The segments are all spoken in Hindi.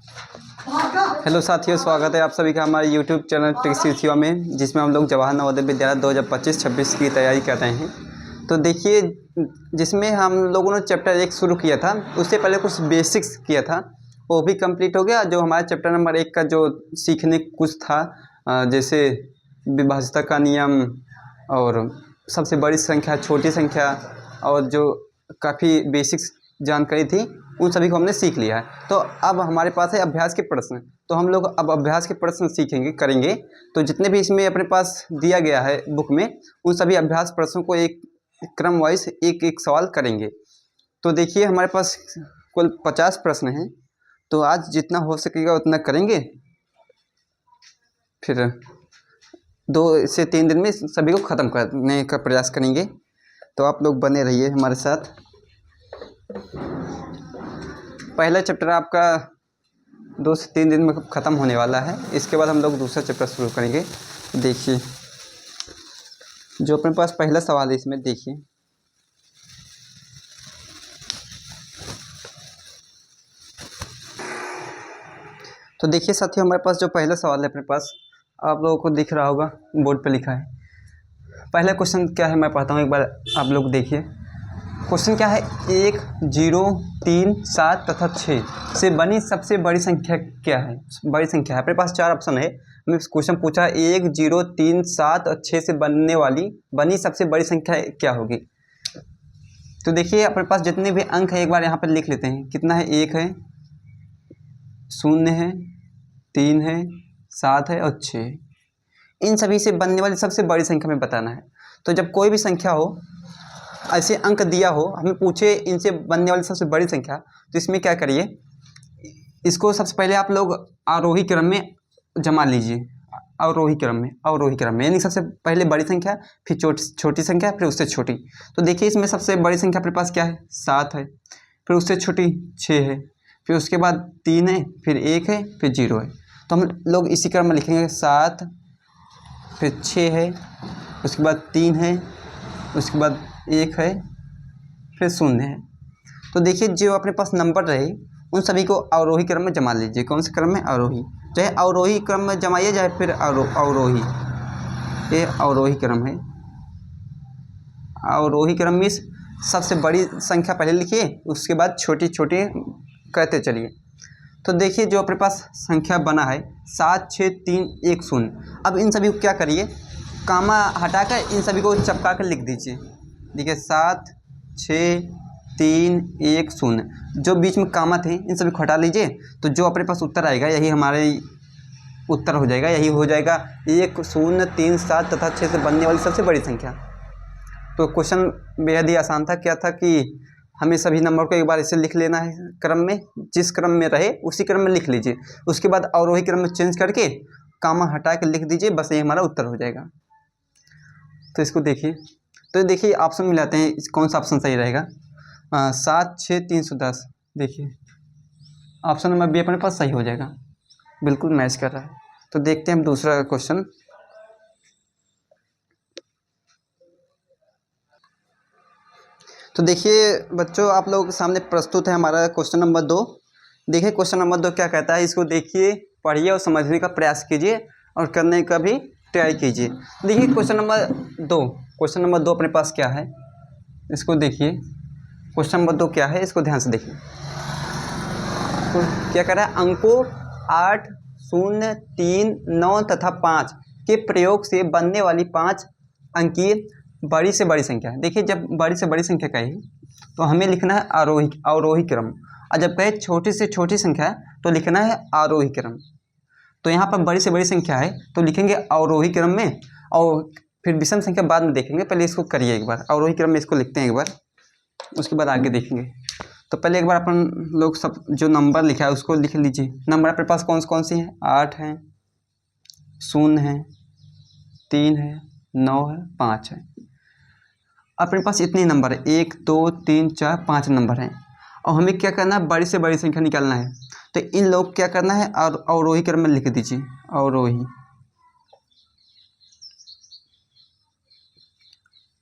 हेलो साथियों, स्वागत है आप सभी का हमारे यूट्यूब चैनल ट्रिक्स में, जिसमें हम लोग जवाहर नवोदय विद्यालय 2025-26 की तैयारी कर रहे हैं। तो देखिए, जिसमें हम लोगों ने चैप्टर 1 शुरू किया था, उससे पहले कुछ बेसिक्स किया था, वो भी कंप्लीट हो गया। जो हमारा चैप्टर नंबर 1 का जो सीखने कुछ था, जैसे विभाज्यता का नियम और सबसे बड़ी संख्या, छोटी संख्या, और जो काफ़ी बेसिक्स जानकारी थी, उन सभी को हमने सीख लिया है। तो अब हमारे पास है अभ्यास के प्रश्न। तो हम लोग अब अभ्यास के प्रश्न सीखेंगे, करेंगे। तो जितने भी इसमें अपने पास दिया गया है बुक में, उन सभी अभ्यास प्रश्नों को एक क्रम वाइज एक एक सवाल करेंगे। तो देखिए, हमारे पास कुल 50 प्रश्न हैं। तो आज जितना हो सकेगा उतना करेंगे, फिर 2 से 3 दिन में सभी को ख़त्म करने का प्रयास करेंगे। तो आप लोग बने रहिए हमारे साथ। पहला चैप्टर आपका 2 से 3 दिन में ख़त्म होने वाला है। इसके बाद हम लोग दूसरा चैप्टर शुरू करेंगे। देखिए, जो अपने पास पहला सवाल है, इसमें देखिए, तो देखिए साथियों, हमारे पास जो पहला सवाल है अपने पास, आप लोगों को दिख रहा होगा, बोर्ड पर लिखा है। पहला क्वेश्चन क्या है मैं पढ़ता हूँ, एक बार आप लोग देखिए। क्वेश्चन क्या है? 1, 0, 3, 7 तथा 6 से बनी सबसे बड़ी संख्या क्या है? बड़ी संख्या है। अपने पास 4 ऑप्शन है। हमें क्वेश्चन पूछा 1, 0, 3, 7 और 6 से बनी सबसे बड़ी संख्या क्या होगी? तो देखिए, अपने पास जितने भी अंक है एक बार यहाँ पर लिख लेते हैं। कितना है? 1 है, 0 है, 3 है, 7 है और 6। इन सभी से बनने वाली सबसे बड़ी संख्या में बताना है। तो जब कोई भी संख्या हो, ऐसे अंक दिया हो, हमें पूछे इनसे बनने वाली सबसे बड़ी संख्या, तो इसमें क्या करिए, इसको सबसे पहले आप लोग आरोही क्रम में जमा लीजिए। अवरोही क्रम में यानी सबसे पहले बड़ी संख्या, फिर छोटी संख्या, फिर उससे छोटी। तो देखिए, इसमें सबसे बड़ी संख्या अपने पास क्या है? 7 है। फिर उससे छोटी 6 है। फिर उसके बाद 3 है, फिर 1 है, फिर 0 है। तो हम लोग इसी क्रम में लिखेंगे। 7, फिर 6 है, उसके बाद 3 है, उसके बाद 1 है, फिर 0 है। तो देखिए, जो अपने पास नंबर रहे उन सभी को अवरोही क्रम में जमा लीजिए। कौन से क्रम में? अवरोही। चाहे अवरोही क्रम में जमाइए, चाहे फिर अवरोही। ये अवरोही क्रम है। अवरोही क्रम में सबसे बड़ी संख्या पहले लिखिए, उसके बाद छोटी छोटी कहते चलिए। तो देखिए, जो अपने पास संख्या बना है 7, 6, 3, 1, 0। अब इन सभी को क्या करिए, कामा हटाकर इन सभी को चपका कर लिख दीजिए। देखिए, 7, 6, 3, 1, 0। जो बीच में कामा थे इन सभी को हटा लीजिए। तो जो अपने पास उत्तर आएगा, यही हमारे उत्तर हो जाएगा। यही हो जाएगा 1, 0, 3, 7 तथा 6 से बनने वाली सबसे बड़ी संख्या। तो क्वेश्चन बेहद ही आसान था। क्या था कि हमें सभी नंबर को एक बार इसे लिख लेना है क्रम में, जिस क्रम में रहे उसी क्रम में लिख लीजिए। उसके बाद अवरोही क्रम में चेंज करके कामा हटा के लिख दीजिए। बस ये हमारा उत्तर हो जाएगा। तो इसको देखिए। तो देखिए, ऑप्शन मिलाते हैं, कौन सा ऑप्शन सही रहेगा। 7, 6, 310। देखिए, ऑप्शन नंबर बी अपने पास सही हो जाएगा, बिल्कुल मैच कर रहा है। तो देखते हैं हम दूसरा क्वेश्चन। तो देखिए बच्चों, आप लोगों के सामने प्रस्तुत है हमारा क्वेश्चन नंबर 2। देखिए, क्वेश्चन नंबर 2 क्या कहता है, इसको देखिए, पढ़िए और समझने का प्रयास कीजिए और करने का भी ट्राई कीजिए। देखिए, क्वेश्चन नंबर 2 अपने पास क्या है, इसको देखिए। क्वेश्चन नंबर 2 क्या है, इसको ध्यान से देखिए। तो क्या कह रहा है, अंकों 8, 0, 3, 9 तथा 5 के प्रयोग से बनने वाली 5 अंकीय बड़ी से बड़ी संख्या। देखिए, जब बड़ी से बड़ी संख्या कही तो हमें लिखना है अवरोही क्रम, और जब कहे छोटी से छोटी संख्या तो लिखना है आरोही क्रम। तो यहाँ पर बड़ी से बड़ी संख्या है तो लिखेंगे अवरोही क्रम में, और फिर विषम संख्या बाद में देखेंगे। पहले इसको करिए एक बार, अवरोही क्रम में इसको लिखते हैं एक बार, उसके बाद आगे देखेंगे। तो पहले एक बार अपन लोग सब जो नंबर लिखा है उसको लिख लीजिए। नंबर अपने पास कौन से हैं? 8 हैं, 0 है, 3 है, 9 है, 5 है। अपने पास इतने नंबर है, 1, 2, 3, 4, 5 नंबर हैं। और हमें क्या करना है, बड़ी से बड़ी संख्या निकालना है। तो इन लोग क्या करना है, और अवरोही क्रम में लिख दीजिए।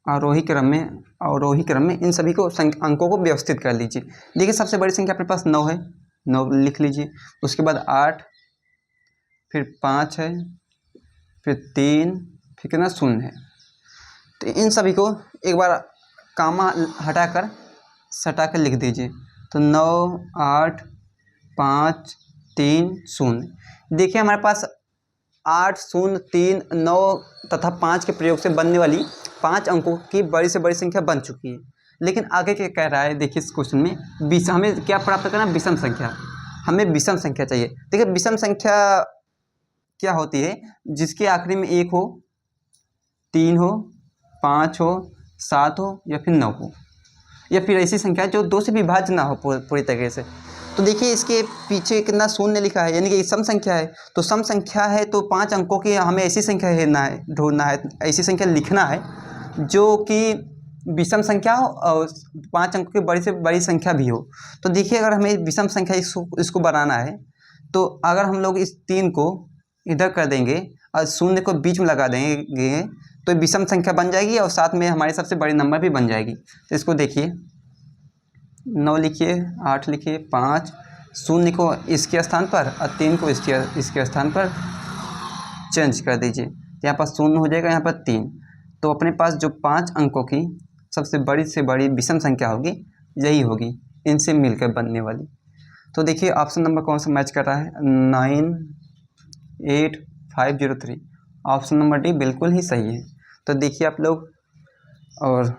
अवरोही क्रम में इन सभी को अंकों को व्यवस्थित कर लीजिए। देखिए, सबसे बड़ी संख्या अपने पास 9 है। 9 लिख लीजिए। उसके बाद 8, फिर 5 है, फिर 3, फिर कितना 0 है। तो इन सभी को एक बार कामा हटाकर सटा कर लिख दीजिए। तो 9, 8, 5, 3, 0। देखिए हमारे पास 8, 0, 3, 9 तथा 5 के प्रयोग से बनने वाली 5 अंकों की बड़ी से बड़ी संख्या बन चुकी है। लेकिन आगे क्या कह रहा है, देखिए इस क्वेश्चन में हमें क्या प्राप्त करना है, विषम संख्या। हमें विषम संख्या चाहिए। देखिए विषम संख्या क्या होती है, जिसके आखिरी में 1 हो, 3 हो, 5 हो, 7 हो या फिर 9 हो, या फिर ऐसी संख्या जो 2 से विभाज्य ना हो पूरी तरीके से। तो देखिए इसके पीछे कितना 0 लिखा है, यानी कि सम संख्या है। तो सम संख्या है तो 5 अंकों की हमें ऐसी संख्या ढूंढना है, ऐसी संख्या लिखना है जो कि विषम संख्या हो और 5 अंकों की बड़ी से बड़ी संख्या भी हो। तो देखिए अगर हमें विषम संख्या इसको बनाना है, तो अगर हम लोग इस 3 को इधर कर देंगे और 0 को बीच में लगा देंगे तो विषम संख्या बन जाएगी और साथ में हमारी सबसे बड़ी नंबर भी बन जाएगी। तो इसको देखिए 9 लिखिए, 8 लिखिए, 5, 0 को इसके स्थान पर और 3 को इसके स्थान पर चेंज कर दीजिए। यहाँ पर 0 हो जाएगा, यहाँ पर 3। तो अपने पास जो 5 अंकों की सबसे बड़ी से बड़ी विषम संख्या होगी यही होगी, इनसे मिलकर बनने वाली। तो देखिए ऑप्शन नंबर कौन सा मैच कर रहा है, 98503। ऑप्शन नंबर डी बिल्कुल ही सही है। तो देखिए आप लोग और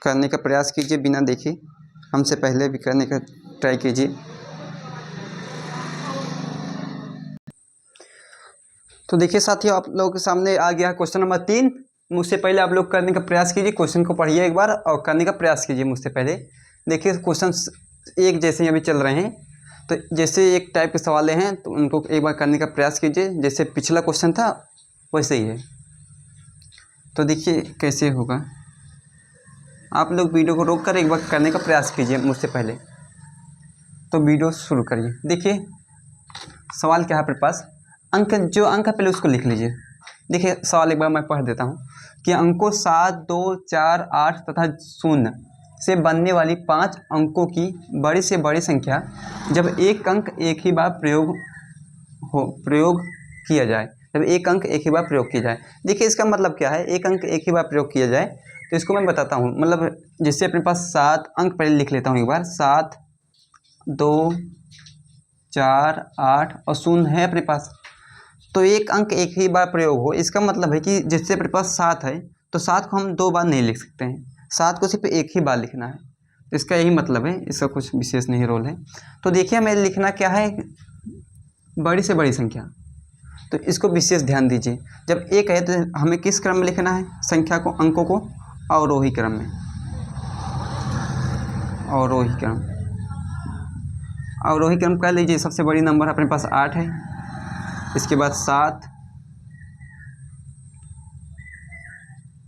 करने का प्रयास कीजिए, बिना देखे हमसे पहले भी करने का ट्राई कीजिए। तो देखिए साथियों आप लोगों के सामने आ गया क्वेश्चन नंबर 3। मुझसे पहले आप लोग करने का प्रयास कीजिए, क्वेश्चन को पढ़िए एक बार और करने का प्रयास कीजिए मुझसे पहले। देखिए क्वेश्चन एक जैसे ही अभी चल रहे हैं, तो जैसे एक टाइप के सवाल हैं तो उनको एक बार करने का प्रयास कीजिए, जैसे पिछला क्वेश्चन था वैसे ही है। तो देखिए कैसे होगा, आप लोग वीडियो को रोक कर एक बार करने का प्रयास कीजिए मुझसे पहले। तो वीडियो शुरू करिए। देखिए सवाल क्या है अपने पास, अंक जो अंक है पहले उसको लिख लीजिए। देखिए सवाल एक बार मैं पढ़ देता हूँ कि अंकों 7, 2, 4, 8 तथा 0 से बनने वाली 5 अंकों की बड़ी से बड़ी संख्या जब एक अंक एक ही बार प्रयोग किया जाए, जब एक अंक एक ही बार प्रयोग किया जाए। देखिए इसका मतलब क्या है, एक अंक एक ही बार प्रयोग किया जाए, तो इसको मैं बताता हूँ। मतलब जैसे अपने पास 7 अंक पहले लिख लेता हूँ एक बार, 7, 2, 4, 8 और 0 है अपने पास। तो एक अंक एक ही बार प्रयोग हो, इसका मतलब है कि जैसे अपने पास 7 है तो 7 को हम 2 बार नहीं लिख सकते हैं, 7 को सिर्फ एक ही बार लिखना है। तो इसका यही मतलब है, इसका कुछ विशेष नहीं रोल है। तो देखिए हमें लिखना क्या है, बड़ी से बड़ी संख्या। तो इसको विशेष ध्यान दीजिए, जब एक है तो हमें किस क्रम में लिखना है संख्या को, अंकों को, अवरोही क्रम में, अवरोही क्रम। अवरोही क्रम कर लीजिए। सबसे बड़ी नंबर अपने पास 8 है, इसके बाद 7,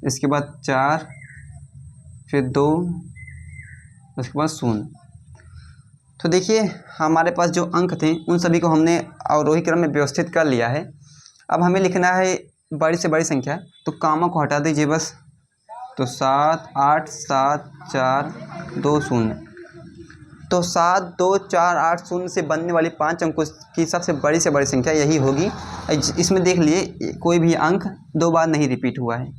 इसके बाद 4, फिर 2, उसके बाद 0। तो देखिए हमारे पास जो अंक थे उन सभी को हमने अवरोही क्रम में व्यवस्थित कर लिया है। अब हमें लिखना है बड़ी से बड़ी संख्या, तो कामा को हटा दीजिए बस। तो 7, 8, 7, 4, 2, 0। तो 7, 2, 4, 8, 0 से बनने वाली 5 अंकों की सबसे बड़ी से बड़ी संख्या यही होगी। इसमें देख लिए कोई भी अंक 2 बार नहीं रिपीट हुआ है।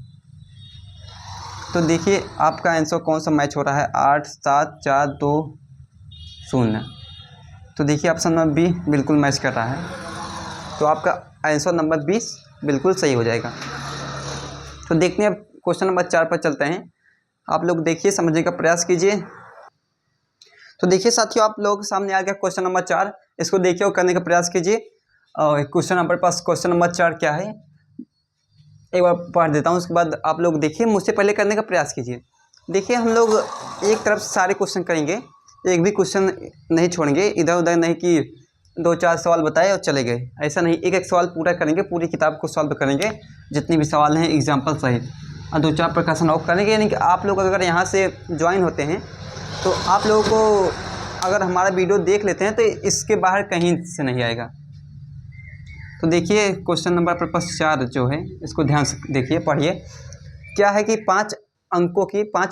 तो देखिए आपका आंसर कौन सा मैच हो रहा है, 8, 7, 4, 2, 0। तो देखिए ऑप्शन नंबर बी बिल्कुल मैच कर रहा है। तो आपका आंसर नंबर 20 बिल्कुल सही हो जाएगा। तो देखते हैं अब क्वेश्चन नंबर 4 पर चलते हैं। आप लोग देखिए, समझने का प्रयास कीजिए। तो देखिए साथियों आप लोग सामने आ गया क्वेश्चन नंबर 4, इसको देखिए और करने का प्रयास कीजिए। और क्वेश्चन नंबर 4 क्या है एक बार पढ़ देता हूँ, उसके बाद आप लोग देखिए, मुझसे पहले करने का प्रयास कीजिए। देखिए हम लोग एक तरफ सारे क्वेश्चन करेंगे, एक भी क्वेश्चन नहीं छोड़ेंगे, इधर उधर नहीं कि 2-4 सवाल बताए और चले गए, ऐसा नहीं। एक एक सवाल पूरा करेंगे, पूरी किताब को सॉल्व करेंगे, जितने भी सवाल हैं एग्जाम्पल सहित, और 2-4 प्रकाशन और करेंगे। यानी कि आप लोग अगर यहाँ से ज्वाइन होते हैं तो आप लोगों को अगर हमारा वीडियो देख लेते हैं तो इसके बाहर कहीं से नहीं आएगा। तो देखिए क्वेश्चन नंबर पर 4 जो है इसको ध्यान से देखिए, पढ़िए। क्या है कि 5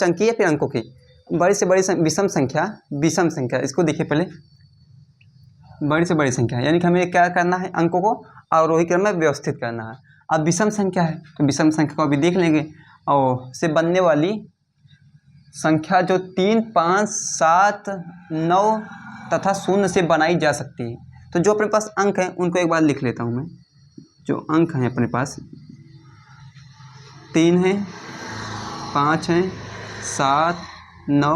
अंकी या फिर अंकों की बड़ी से बड़ी विषम संख्या, इसको देखिए पहले। बड़ी से बड़ी संख्या है, यानी कि हमें क्या करना है, अंकों को अवरोही क्रम में व्यवस्थित करना है। अब विषम संख्या है तो विषम संख्या को अभी देख लेंगे, और से बनने वाली संख्या जो 3, 5, 7, 9 तथा 0 से बनाई जा सकती है। तो जो अपने पास अंक हैं उनको एक बार लिख लेता हूँ मैं। जो अंक हैं अपने पास 3 हैं, 5 हैं, 7, 9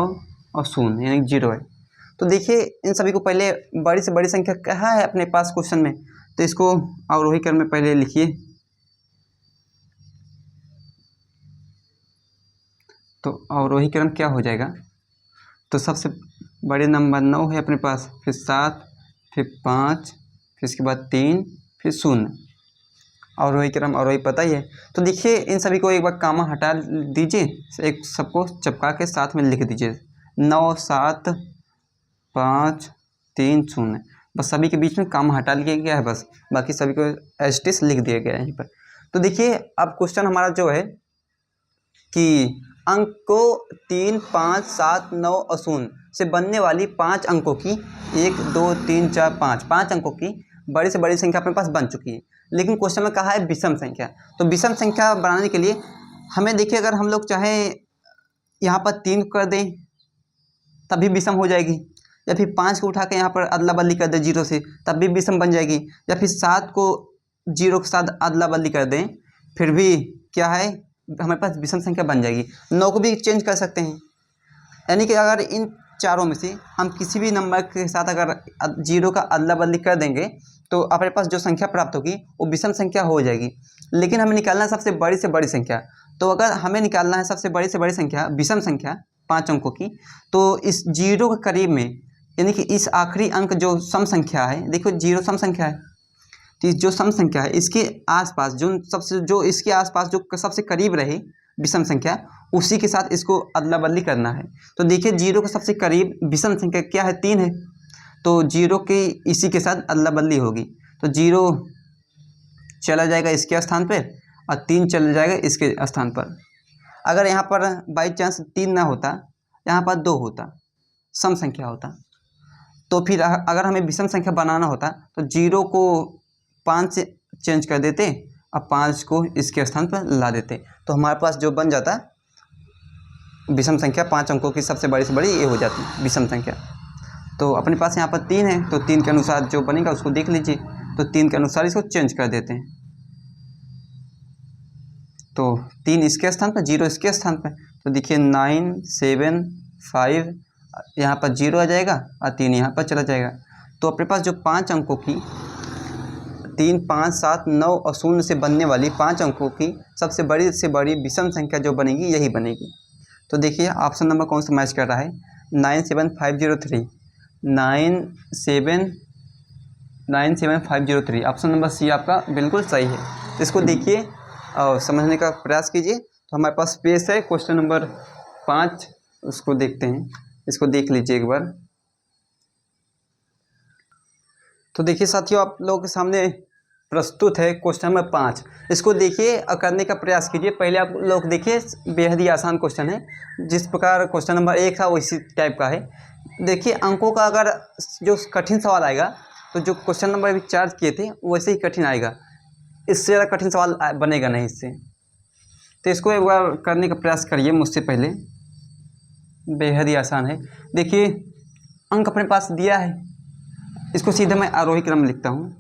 और 0 यानी 0 है। तो देखिए इन सभी को पहले बड़ी से बड़ी संख्या कहाँ है अपने पास क्वेश्चन में, तो इसको अवरोही क्रम में पहले लिखिए। तो अवरोही क्रम क्या हो जाएगा, तो सबसे बड़े नंबर 9 है अपने पास, फिर 7, फिर 5, फिर इसके बाद 3, फिर 0। अवरोही क्रम अवरोही पता ही है। तो देखिए इन सभी को एक बार कामा हटा दीजिए, एक सबको चपका के साथ में लिख दीजिए। 9, 7, 5, 3, 0, बस सभी के बीच में कामा हटा लिया गया है, बस बाकी सभी को एज इट इज लिख दिया गया है यहीं पर। तो देखिए अब क्वेश्चन हमारा जो है कि अंक को 3, 5, 7, 9 और 0 से बनने वाली 5 अंकों की 1, 2, 3, 4, 5 अंकों की बड़ी से बड़ी संख्या अपने पास बन चुकी है। लेकिन क्वेश्चन में कहा है विषम संख्या। तो विषम संख्या बनाने के लिए हमें देखिए, अगर हम लोग चाहें यहाँ पर 3 कर दें तब भी विषम हो जाएगी, या फिर 5 को उठा के यहाँ पर अदला बदली कर दें 0 से तब भी विषम बन जाएगी, या फिर 7 को 0 के साथ अदला बदली कर दें फिर भी क्या है हमारे पास विषम संख्या बन जाएगी। 9 को भी चेंज कर सकते हैं, यानी कि अगर इन चारों में से हम किसी भी नंबर के साथ अगर 0 का अदला बदली कर देंगे तो अपने पास जो संख्या प्राप्त होगी वो विषम संख्या हो जाएगी। लेकिन हमें निकालना है सबसे बड़ी से बड़ी संख्या। तो अगर हमें निकालना है सबसे बड़ी से बड़ी संख्या विषम संख्या 5 अंकों की, तो इस 0 के करीब में, यानी कि इस आखिरी अंक जो सम संख्या है, देखो 0 सम संख्या है, तो जो सम संख्या है इसके आसपास जो इसके आसपास जो सबसे करीब रहे विषम संख्या, उसी के साथ इसको अदला बदली करना है। तो देखिए 0 के सबसे करीब विषम संख्या क्या है, 3 है, तो 0 के इसी के साथ अदला बदली होगी। तो 0 चला जाएगा इसके स्थान पर और 3 चला जाएगा इसके स्थान पर। अगर यहाँ पर बाई चांस 3 ना होता, यहाँ पर 2 होता, सम संख्या होता, तो फिर अगर हमें विषम संख्या बनाना होता तो 0 को 5 से चेंज कर देते और 5 को इसके स्थान पर ला देते, तो हमारे पास जो बन जाता विषम संख्या 5 अंकों की सबसे बड़ी से बड़ी ये हो जाती विषम संख्या। तो अपने पास यहाँ पर 3 है, तो 3 के अनुसार जो बनेगा उसको देख लीजिए। तो 3 के अनुसार इसको चेंज कर देते हैं, तो 3 इसके स्थान पर, 0 इसके स्थान पर। तो देखिए 9, 7, 5 यहाँ पर 0 आ जाएगा और 3 यहाँ पर चला जाएगा। तो अपने पास जो 5 अंकों की 3, 5, 7, 9 और 0 से बनने वाली 5 अंकों की सबसे बड़ी से बड़ी विषम संख्या जो बनेगी यही बनेगी। तो देखिए ऑप्शन नंबर कौन सा मैच कर रहा है, 97503, 97503, ऑप्शन नंबर सी आपका बिल्कुल सही है। तो इसको देखिए और समझने का प्रयास कीजिए। तो हमारे पास पेश है क्वेश्चन नंबर 5, उसको देखते हैं, इसको देख लीजिए एक बार। तो देखिए साथियों आप लोगों के सामने प्रस्तुत है क्वेश्चन नंबर 5, इसको देखिए और करने का प्रयास कीजिए। पहले आप लोग देखिए, बेहद ही आसान क्वेश्चन है, जिस प्रकार क्वेश्चन नंबर 1 था वैसी टाइप का है। देखिए अंकों का अगर जो कठिन सवाल आएगा तो जो क्वेश्चन नंबर अभी 4 किए थे वैसे ही कठिन आएगा, इससे ज़्यादा कठिन सवाल बनेगा नहीं इससे। तो इसको एक बार करने का प्रयास करिए मुझसे पहले, बेहद ही आसान है। देखिए अंक अपने पास दिया है, इसको सीधे मैं आरोही क्रम लिखता हूँ,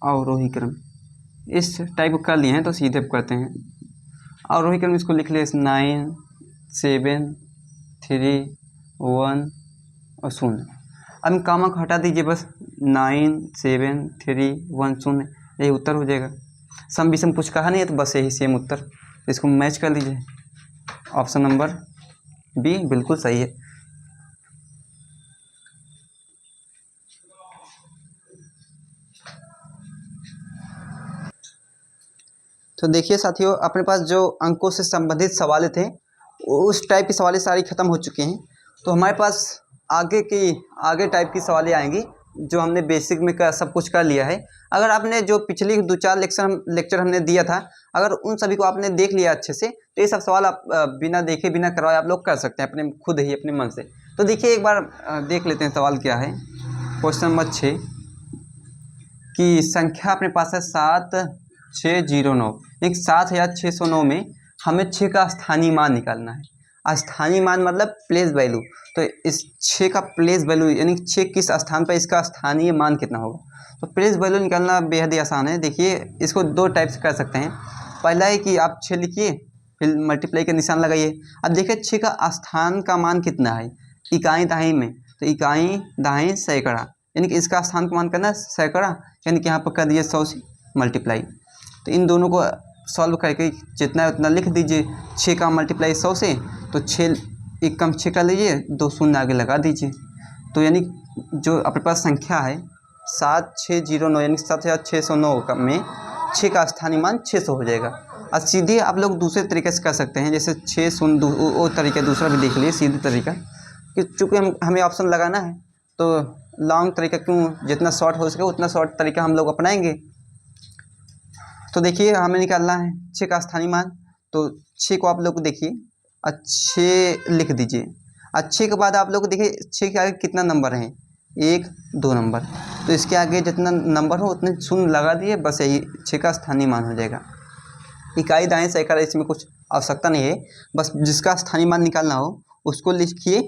अवरोही क्रम इस टाइप कर लिए हैं तो सीधे करते हैं आरोही क्रम। इसको लिख लिए 9, 7, 3, 1 और 0। अब कामा को हटा दीजिए, बस 9, 7, 3, 1, 0, यही उत्तर हो जाएगा। सम विषम कुछ कहा नहीं है तो बस यही सेम उत्तर, इसको मैच कर लीजिए। ऑप्शन नंबर बी बिल्कुल सही है। तो देखिए साथियों अपने पास जो अंकों से संबंधित सवाल थे उस टाइप की सवालें सारी ख़त्म हो चुकी हैं। तो हमारे पास आगे टाइप की सवालें आएंगी जो हमने बेसिक में सब कुछ कर लिया है। अगर आपने जो पिछली 2-4 लेक्चर हमने दिया था, अगर उन सभी को आपने देख लिया अच्छे से, तो ये सब सवाल आप बिना देखे बिना करवाए आप लोग कर सकते हैं अपने खुद ही अपने मन से। तो देखिए एक बार देख लेते हैं सवाल क्या है। क्वेश्चन नंबर 6 कि संख्या अपने पास है 7609, एक 7609 में हमें 6 का स्थानीय मान निकालना है। स्थानीय मान मतलब प्लेस वैल्यू। तो इस 6 का प्लेस वैल्यू यानी 6 किस स्थान पर इसका स्थानीय मान कितना होगा। तो प्लेस वैल्यू निकालना बेहद ही आसान है। देखिए इसको दो टाइप से कर सकते हैं। पहला है कि आप 6 लिखिए, फिर मल्टीप्लाई का निशान लगाइए। अब देखिए 6 का स्थान का मान कितना है इकाई दहाई में, तो इकाई दहाई सैकड़ा, यानी कि इसका स्थान का मान करना है सैकड़ा, यानी कि यहाँ पर कर दीजिए 100 से मल्टीप्लाई। तो इन दोनों को सॉल्व करके जितना है उतना लिख दीजिए। 6 का मल्टीप्लाई 100 से, तो 6 एक कम 6 का लीजिए, 2 शून्य आगे लगा दीजिए। तो यानी जो अपने पास संख्या है 7609 यानी 7609 में 6 का स्थानीय मान 600 हो जाएगा। और सीधे आप लोग दूसरे तरीके से कर सकते हैं, जैसे 6 शून्य वो तरीका दूसरा भी देख लिए सीधे तरीका, कि चूँकि हमें ऑप्शन लगाना है तो लॉन्ग तरीका क्यों, जितना शॉर्ट हो सके उतना शॉर्ट तरीका हम लोग अपनाएंगे। तो देखिए हमें निकालना है 6 का स्थानीय मान, तो 6 को आप लोग देखिए 6 लिख दीजिए। 6 के बाद आप लोग देखिए 6 के आगे कितना नंबर है, 1 2 नंबर, तो इसके आगे जितना नंबर हो उतने शून्य लगा दिए, बस यही 6 का स्थानीय मान हो जाएगा। इकाई दाएं सैकड़ा इसमें कुछ आवश्यकता नहीं है, बस जिसका स्थानीय मान निकालना हो उसको लिखिए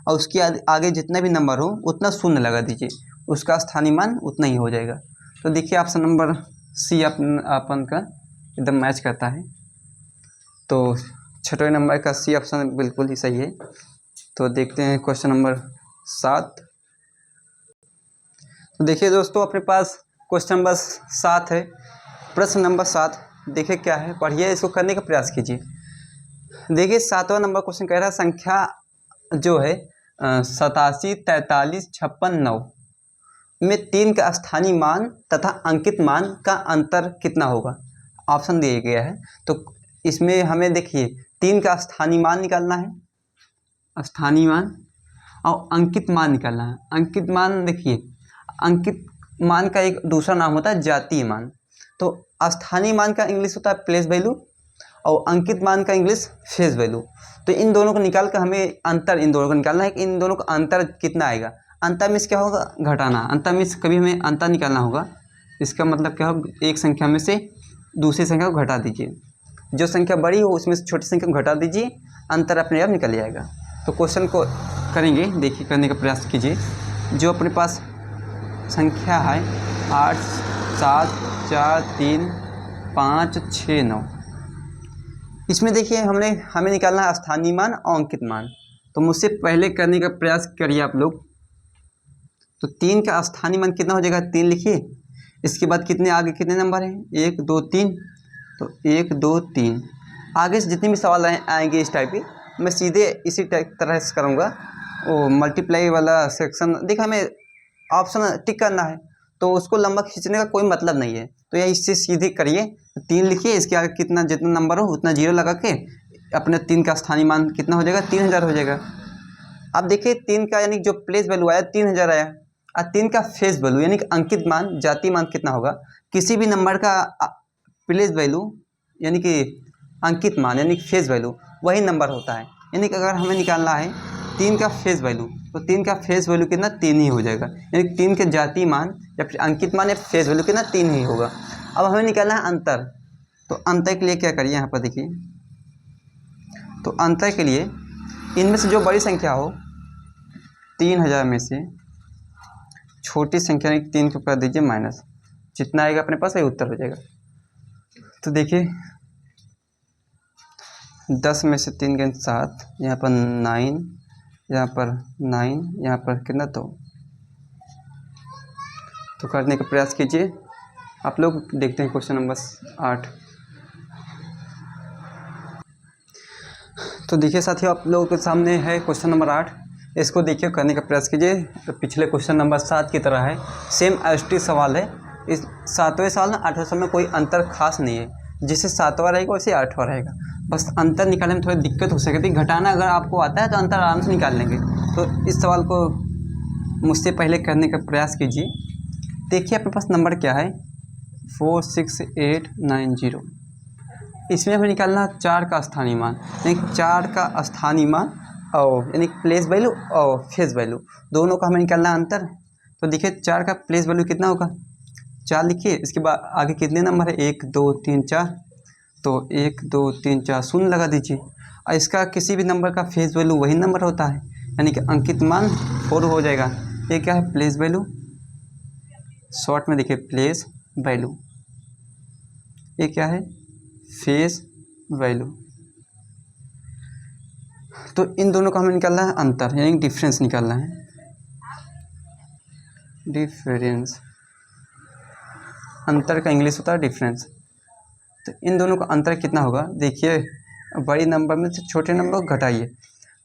और उसके आगे जितना भी नंबर हो उतना शून्य लगा दीजिए, उसका स्थानीय मान उतना ही हो जाएगा। तो देखिए ऑप्शन नंबर सी अपन का एकदम मैच करता है, तो 6वें नंबर का सी ऑप्शन बिल्कुल ही सही है। तो देखते हैं क्वेश्चन नंबर 7। तो देखिए दोस्तों अपने पास क्वेश्चन नंबर 7 है। प्रश्न नंबर 7 देखिए क्या है, पढ़िए, इसको करने का प्रयास कीजिए। देखिए 7वां नंबर क्वेश्चन कह रहा है संख्या जो है 87 43 56 9 में 3 का स्थानीय मान तथा अंकित मान का अंतर कितना होगा। ऑप्शन दिया गया है, तो इसमें हमें देखिए 3 का स्थानीय मान निकालना है, स्थानीय मान, और अंकित मान निकालना है। अंकित मान देखिए, अंकित मान का एक दूसरा नाम होता है जातीय मान। तो स्थानीय मान का इंग्लिश होता है प्लेस वैल्यू और अंकित मान का इंग्लिश फेस वैल्यू। तो इन दोनों को निकाल कर हमें अंतर इन दोनों को निकालना है कि इन दोनों का अंतर कितना आएगा। अंतर मीन्स क्या होगा, घटाना। अंतर मीन्स कभी हमें अंतर निकालना होगा, इसका मतलब क्या होगा, एक संख्या में से दूसरी संख्या को घटा दीजिए, जो संख्या बड़ी हो उसमें से छोटी संख्या को घटा दीजिए, अंतर अपने आप निकल जाएगा। तो क्वेश्चन को करेंगे, देखिए करने का प्रयास कीजिए। जो अपने पास संख्या है 8 7 4 3 5 6 9, इसमें देखिए हमें निकालना है स्थानीय मान और अंकित मान। तो मुझसे पहले करने का प्रयास करिए आप लोग। तो 3 का स्थानीय मान कितना हो जाएगा, 3 लिखिए। इसके बाद कितने आगे कितने नंबर हैं, 1 2 3, तो 1 2 3। आगे से जितने भी सवाल आएंगे इस टाइप के मैं सीधे इसी तरह से करूँगा। वो मल्टीप्लाई वाला सेक्शन देखिए हमें ऑप्शन टिक करना है, तो उसको लंबा खींचने का कोई मतलब नहीं है। तो यह इससे सीधे करिए, 3 लिखिए, इसके आगे कितना जितना नंबर हो उतना जीरो लगा के अपने 3 का स्थानीय मान कितना हो जाएगा, 3000 हो जाएगा। अब देखिए 3 का यानी जो प्लेस वैल्यू आया 3000 आया, और 3 का फेस वैल्यू यानी कि अंकित मान जातीय मान कितना होगा। किसी भी नंबर का प्लेस वैल्यू यानी कि अंकित मान यानी कि फेस वैल्यू वही नंबर होता है। यानी कि अगर हमें निकालना है 3 का फेस वैल्यू, तो 3 का फेस वैल्यू कितना, 3 ही हो जाएगा। यानी 3 के जातीय मान या फिर अंकित मान या फेस वैल्यू कितना, 3 ही होगा। अब हमें निकालना है अंतर। तो अंतर के लिए क्या करिए, यहाँ पर देखिए, तो अंतर के लिए इनमें से जो बड़ी संख्या हो 3000 में से छोटी संख्या 3 को कर दीजिए माइनस, जितना आएगा अपने पास वही उत्तर हो जाएगा। तो देखिए 10 में से 3 के 7, यहाँ पर 9, यहाँ पर 9, यहाँ पर कितना, तो करने का प्रयास कीजिए आप लोग। देखते हैं क्वेश्चन नंबर 8। तो देखिए साथियों आप लोगों के सामने है क्वेश्चन नंबर 8। इसको देखिए करने का प्रयास कीजिए। तो पिछले क्वेश्चन नंबर 7 की तरह है, सेम एसटी सवाल है। इस 7वें सवाल में 8वें सवाल में कोई अंतर खास नहीं है, जैसे 7वां रहेगा वैसे 8वां रहेगा। बस अंतर निकालने में थोड़ी दिक्कत हो सकती है, घटाना अगर आपको आता है तो अंतर आराम से निकाल लेंगे। तो इस सवाल को मुझसे पहले करने का प्रयास कीजिए। देखिए अपने पास नंबर क्या है, 46890। इसमें हमें निकालना 4 का स्थानीय मान, यानी 4 का स्थानीय मान और यानी प्लेस वैल्यू और फेस वैल्यू दोनों का हमें निकालना अंतर। तो देखिए 4 का प्लेस वैल्यू कितना होगा, 4 लिखिए। इसके बाद आगे कितने नंबर है, 1 2 3 4, तो 1 2 3 4 शून्य लगा दीजिए। और इसका किसी भी नंबर का फेस वैल्यू वही नंबर होता है, यानी कि अंकित मान 4 हो जाएगा। ये क्या है, प्लेस वैल्यू, शॉर्ट में देखिए प्लेस वैल्यू। ये क्या है, फेस वैल्यू। तो इन दोनों का हमें निकालना है अंतर, यानी डिफरेंस निकालना है, डिफरेंस। अंतर का इंग्लिश होता है डिफरेंस। तो इन दोनों का अंतर कितना होगा, देखिए बड़ी नंबर में से छोटे नंबर को घटाइए।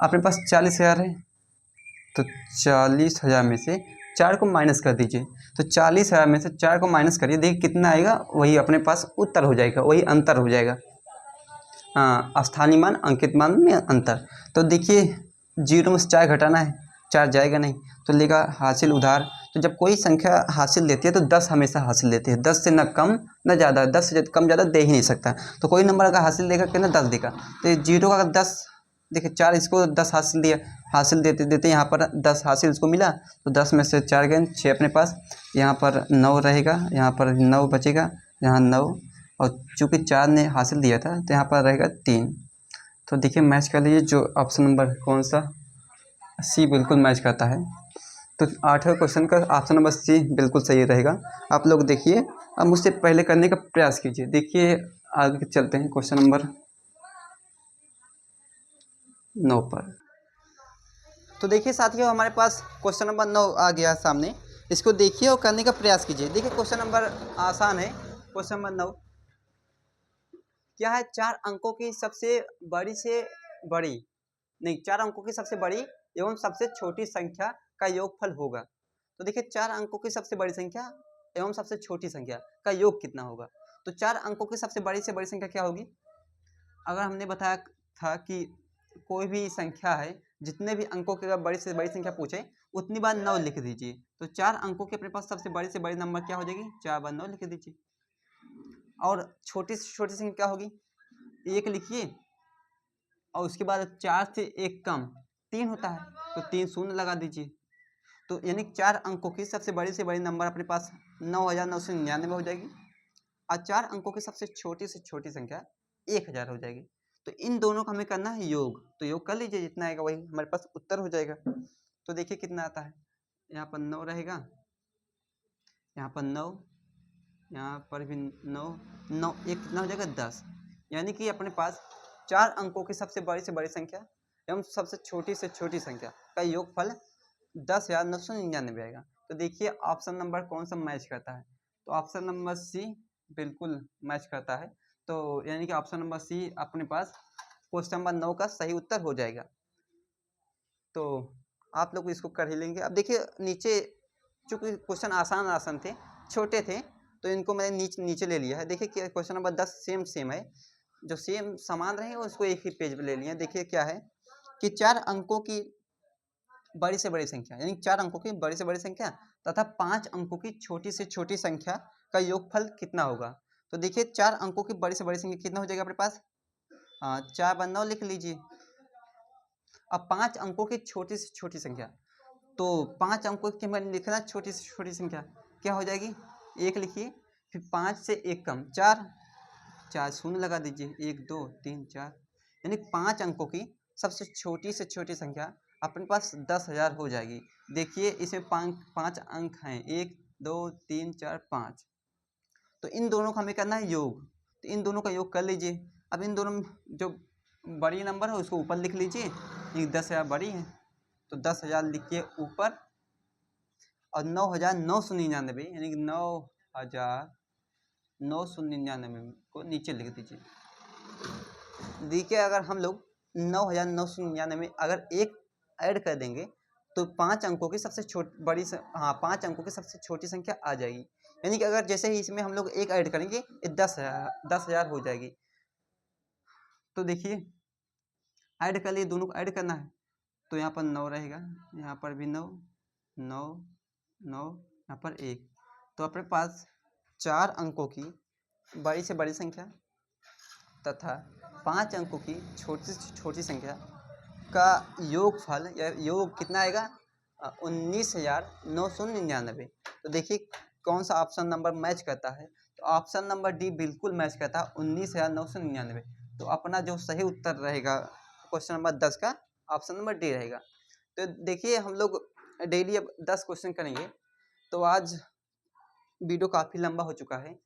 अपने पास 40,000 है, तो 40,000 में से 4 को माइनस कर दीजिए। तो 40,000 में से 4 को माइनस करिए, देखिए कितना आएगा, वही अपने पास उत्तर हो जाएगा, वही अंतर हो जाएगा। हाँ, स्थानीय मान अंकित मान में अंतर। तो देखिए 0 में से 4 घटाना है, 4 जाएगा नहीं, तो लेगा हासिल उधार। तो जब कोई संख्या हासिल देती है तो 10 हमेशा हासिल देती है, 10 से न कम न ज़्यादा, 10 से कम ज़्यादा दे ही नहीं सकता। तो कोई नंबर अगर हासिल देगा कितना, 10 देगा। तो 0 का अगर 10, देखिए 4 इसको 10 हासिल दिया, हासिल देते देते यहाँ पर 10 हासिल इसको मिला, तो 10 में से 4 गए 6 अपने पास, यहाँ पर 9 रहेगा, यहाँ पर 9 बचेगा, यहाँ 9, और चूँकि 4 ने हासिल दिया था तो यहाँ पर रहेगा 3। तो देखिए मैच कर लीजिए, जो ऑप्शन नंबर कौन सा, सी बिल्कुल मैच करता है। तो 8वें क्वेश्चन का ऑप्शन नंबर सी बिल्कुल सही रहेगा। आप लोग देखिए, अब मुझसे पहले करने का प्रयास कीजिए। देखिए आगे चलते हैं क्वेश्चन नंबर 9 पर। तो देखिए साथियों, हमारे पास क्वेश्चन नंबर 9 आ गया सामने। इसको देखिए और करने का प्रयास कीजिए। देखिए क्वेश्चन नंबर आसान है। क्वेश्चन नंबर 9 क्या है, 4 अंकों की सबसे बड़ी से बड़ी, नहीं 4 अंकों की सबसे बड़ी एवं सबसे छोटी संख्या का योगफल होगा। तो देखिए 4 अंकों की सबसे बड़ी संख्या एवं सबसे छोटी संख्या का योग कितना होगा। तो 4 अंकों की सबसे बड़ी से बड़ी संख्या क्या होगी, अगर हमने बताया था कि कोई भी संख्या है, जितने भी अंकों की अगर बड़ी से बड़ी संख्या पूछे उतनी बार 9 लिख दीजिए। तो 4 अंकों के अपने पास सबसे बड़ी नंबर क्या हो जाएगी, 4 बार 9 लिख दीजिए। और छोटी से छोटी संख्या क्या होगी, 1 लिखिए, और उसके बाद 4 से 1 कम 3 होता है, तो 3 शून्य लगा दीजिए। तो यानी 4 अंकों की सबसे बड़ी नंबर अपने पास 9,999 हो जाएगी, और 4 अंकों की सबसे छोटी संख्या 1,000 हो जाएगी। तो इन दोनों का हमें करना है योग। तो योग कर लीजिए, जितना आएगा वही हमारे पास उत्तर हो जाएगा। तो देखिए कितना आता है, यहाँ पर 9 रहेगा, यहाँ पर 9, यहाँ पर भी 9, 9 एक कितना हो जाएगा 10। यानी कि अपने पास 4 अंकों की सबसे बड़ी संख्या एवं सबसे छोटी से छोटी संख्या का योगफल 10,999 आएगा। तो देखिए ऑप्शन नंबर कौन सा मैच करता है, तो ऑप्शन नंबर सी बिल्कुल मैच करता है। तो यानी कि ऑप्शन नंबर सी अपने पास क्वेश्चन नंबर 9 का सही उत्तर हो जाएगा। तो आप लोग इसको कर ही लेंगे। अब देखिए नीचे, चूँकि क्वेश्चन आसान थे, छोटे थे, तो इनको मैंने नीचे ले लिया है। देखिए क्या क्वेश्चन नंबर 10 सेम है, जो सेम समान रहेंगे उसको एक ही पेज पे ले लिया। देखिए क्या है कि 4 अंकों की बड़ी से बड़ी संख्या, यानी 4 अंकों की बड़ी से बड़ी संख्या तथा 5 अंकों की छोटी से छोटी संख्या का योगफल कितना होगा। तो देखिए 4 अंकों की बड़ी से बड़ी संख्या कितना हो जाएगा अपने पास, 4 बार 9 लिख लीजिए। अब 5 अंकों की छोटी से छोटी संख्या, तो 5 अंकों की हमें लिखना छोटी से छोटी संख्या क्या हो जाएगी, 1 लिखिए, फिर 5 से 1 कम 4, 4 शून्य लगा दीजिए, 1 2 3 4, यानी 5 अंकों की सबसे छोटी से छोटी संख्या अपने पास 10,000 हो जाएगी। देखिए इसमें 5 अंक हैं, 1 2 3 4 5। तो इन दोनों का हमें करना है योग। तो इन दोनों का योग कर लीजिए। अब इन दोनों में जो बड़ी नंबर है उसको ऊपर लिख लीजिए, ये 10,000 बड़ी है, तो 10,000 लिखिए ऊपर, और 9,999 यानी कि 9,999 को नीचे लिख दीजिए। देखिए अगर हम लोग 9,999 अगर एक ऐड कर देंगे तो 5 अंकों की सबसे बड़ी 5 अंकों की सबसे छोटी संख्या आ जाएगी। यानी कि अगर जैसे ही इसमें हम लोग एक ऐड करेंगे ये 10,000 हो जाएगी। तो देखिए ऐड कर लिए, दोनों को ऐड करना है, तो यहाँ पर 9 रहेगा, यहाँ पर भी 9 9 9, यहाँ पर 1। तो अपने पास 4 अंकों की बड़ी से बड़ी संख्या तथा 5 अंकों की छोटी से छोटी संख्या का योगफल या योग कितना आएगा, 19,999। तो देखिए कौन सा ऑप्शन नंबर मैच करता है, तो ऑप्शन नंबर डी बिल्कुल मैच करता है, 19,999। तो अपना जो सही उत्तर रहेगा क्वेश्चन नंबर 10 का ऑप्शन नंबर डी रहेगा। तो देखिए हम लोग डेली अब 10 क्वेश्चन करेंगे। तो आज वीडियो काफ़ी लंबा हो चुका है,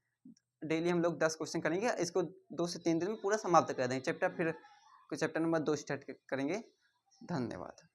डेली हम लोग 10 क्वेश्चन करेंगे, इसको 2 से 3 दिन में पूरा समाप्त कर देंगे चैप्टर, फिर चैप्टर नंबर 2 स्टार्ट करेंगे। धन्यवाद।